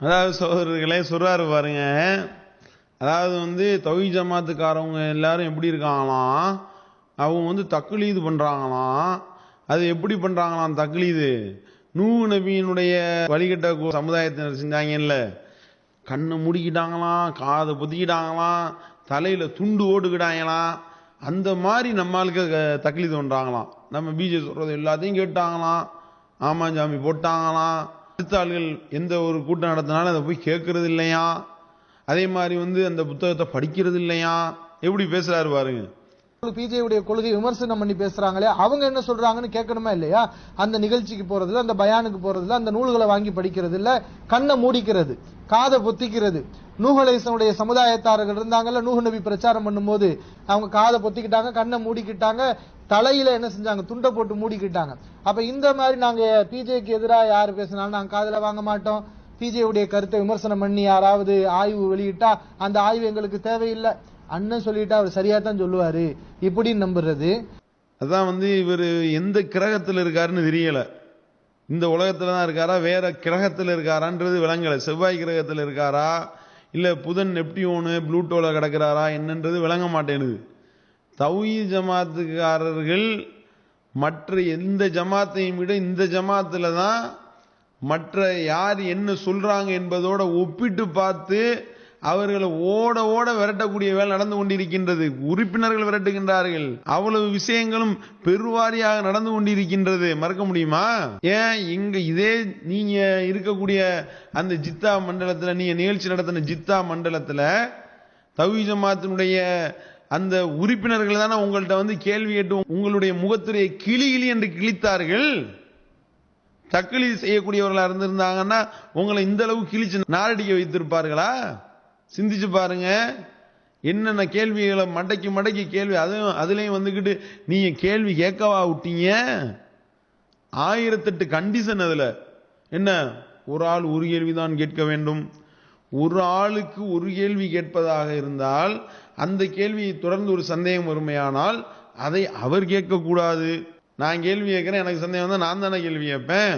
அதாவது சகோதரர்களே சொல்றாரு பாருங்க. அதாவது தௌஹீத் ஜமாத்துக்காரவங்க எல்லாரும் எப்படி இருக்காங்களாம், அவங்க தக்லீது பண்றாங்களாம். அது எப்படி பண்றாங்களாம் தக்லீது? நூஹ் நபியினுடைய வழிகட்ட சமுதாயத்தினர் செஞ்சாங்கல்ல, கண்ணை மூடிக்கிட்டாங்களாம், காதை பொத்திக்கிட்டாங்களாம், தலையில துண்டு ஓட்டுக்கிட்டாங்களாம். அந்த மாதிரி நம்மளுக்கு தக்லீது பண்றாங்களாம். நம்ம பிஜே சொல்றது எல்லாத்தையும் கேட்டாங்களாம், ஆமாஞ்சாமி போட்டாங்களாம். அடுத்த ஆள்கள் எந்த ஒரு கூட்டம் நடத்தினாலும் அதை போய் கேட்கறது இல்லையா, அதே மாதிரி அந்த புத்தகத்தை படிக்கிறது இல்லையா. எப்படி பேசுறாரு பாருங்க. பிஜேயுடைய கொள்கை விமர்சனம் பண்ணி பேசுறாங்களே, அவங்க என்ன சொல்றாங்கன்னு கேட்கணுமா இல்லையா? அந்த நிகழ்ச்சிக்கு போறது இல்ல, அந்த பயானுக்கு போறது இல்ல, அந்த நூல்களை வாங்கி படிக்கிறது இல்ல, கண்ணை மூடிக்கிறது, காதை பொத்திக்கிறது. நூஹ் அலைஹிஸ்ஸலாமுடைய சமுதாயத்தார்கள் இருந்தாங்கல்ல, நூஹ் நபி பிரச்சாரம் பண்ணும்போது அவங்க காதை பொத்திக்கிட்டாங்க, கண்ணை மூடிக்கிட்டாங்க, தலையில என்ன செஞ்சாங்க, துண்டை போட்டு மூடிக்கிட்டாங்க. அப்ப இந்த மாதிரி நாங்க பிஜேக்கு எதிராக யாரு பேசினாலும் நாங்க காதுல வாங்க மாட்டோம். பிஜேயுடைய கருத்தை விமர்சனம் பண்ணி யாராவது ஆய்வு வெளியிட்டா அந்த ஆய்வு எங்களுக்கு தேவையில்லை, அண்ணன் சொல்லிட்டா அவர் சரியா தான் சொல்லுவாரு இப்படின்னு நம்புறது. அதான் இவர் எந்த கிரகத்தில் இருக்காருன்னு தெரியல. இந்த உலகத்துல தான் இருக்காரா, வேற கிரகத்தில் இருக்காரான்றது விளங்கல. செவ்வாய் கிரகத்தில் இருக்காரா, இல்ல புதன் நெப்டியூனு ப்ளூட்டோல கிடக்கிறாரா என்னன்றது விளங்க மாட்டேனுது. தௌஹீத் ஜமாத்துக்காரர்கள் மற்ற எந்த ஜமாத்தையும் விட இந்த ஜமாத்துல தான் மற்ற யார் என்ன சொல்றாங்க என்பதோட ஒப்பிட்டு பார்த்து அவர்களை ஓட ஓட விரட்டக்கூடிய வேலை நடந்து கொண்டிருக்கின்றது. உறுப்பினர்கள் விரட்டுகின்றார்கள். அவ்வளவு விஷயங்களும் பெருவாரியாக நடந்து கொண்டிருக்கின்றது. மறக்க முடியுமா? ஏன் இங்க இதே நீங்க இருக்கக்கூடிய அந்த ஜித்தா மண்டலத்துல, நீங்க நிகழ்ச்சி நடத்தின ஜித்தா மண்டலத்துல தௌஹீத் ஜமாத்தினுடைய அந்த உறுப்பினர்கள் தானே உங்கள்கிட்ட கேள்வி கேட்டு உங்களுடைய முகத்துடைய கிளி கிளி என்று கிழித்தார்கள். தக்லீத் செய்யக்கூடியவர்களா இருந்திருந்தாங்கன்னா உங்களை இந்த அளவு கிழிச்சு நாரடிக்க வைத்திருப்பார்களா? சிந்திச்சு பாருங்க. என்னென்ன கேள்விகளை மடக்கி மடக்கி கேள்வி, அதுலயும் நீங்க கேள்வி கேட்கவா விட்டீங்க? 1008 கண்டிஷன். அதுல என்ன, ஒரு ஆள் ஒரு கேள்விதான் கேட்க வேண்டும். ஒரு ஆளுக்கு ஒரு கேள்வி கேட்பதாக இருந்தால் அந்த கேள்வியை தொடர்ந்து ஒரு சந்தேகம் வருமையானால் அதை அவர் கேட்கக்கூடாது. நான் கேள்வி கேட்கிறேன், எனக்கு சந்தேகம் தான், நான் தானே கேள்வி கேட்பேன்.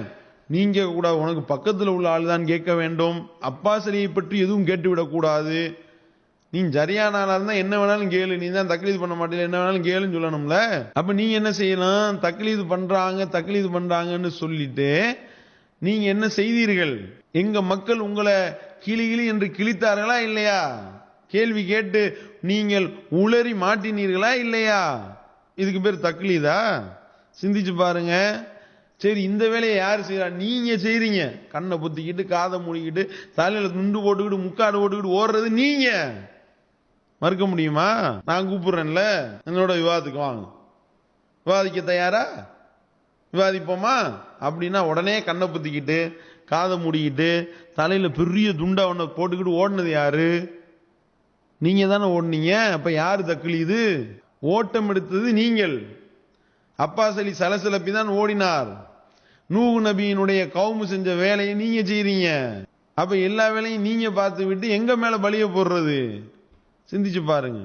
நீங்க கூடாது, உனக்கு பக்கத்தில் உள்ள ஆள் தான் கேட்க வேண்டும். அப்பாஸ் அலியை பற்றி எதுவும் கேட்டுவிடக்கூடாது. நீ சரியான ஆளா இருந்தா என்ன வேணாலும் கேளு, நீ தான் தக்லீது பண்ண மாட்டேல, என்ன வேணாலும் கேளுன்னு சொல்லணும்ல. அப்ப நீங்க என்ன செய்யலாம், தக்லீது பண்றாங்கன்னு சொல்லிட்டு நீங்க என்ன செய்தீர்கள்? எங்க மக்கள் உங்களை கிளி கிளி என்று கிழித்தார்களா இல்லையா? கேள்வி கேட்டு நீங்கள் உளறி மாட்டினீர்களா இல்லையா? இதுக்கு பேர் தக்லீதா? சிந்திச்சு பாருங்க. சரி, இந்த வேலையை யாரு செய்யறா? நீங்க செய்றீங்க. கண்ணை பொத்திக்கிட்டு, காதை மூடிக்கிட்டு, தலையில துண்டு போட்டுக்கிட்டு, முக்காடு போட்டுக்கிட்டு ஓடுறது நீங்க. மறுக்க முடியுமா? நான் கூப்பிடுறேன்ல, என்னோட விவாதத்துக்கு வாங்க. விவாதிக்க தயாரா? விவாதிப்போமா? அப்படின்னா உடனே கண்ணை பொத்திக்கிட்டு, காதை மூடிக்கிட்டு, தலையில பெரிய துண்டா ஒண்ணு போட்டுக்கிட்டு ஓடுனது யாரு? நீங்க தானே ஓடுனீங்க. அப்ப யாரு தக்லீது? ஓட்டம் எடுத்தது நீங்கள். அப்பாஸ் அலி சலசலப்பி தான் ஓடினார். நூஹ் நபியினுடைய கவுமு செஞ்ச வேலையை நீங்க செய்றீங்க. அப்ப எல்லா வேலையும் நீங்க பார்த்து விட்டு எங்க மேல பலிய போடுறது? சிந்திச்சு பாருங்க.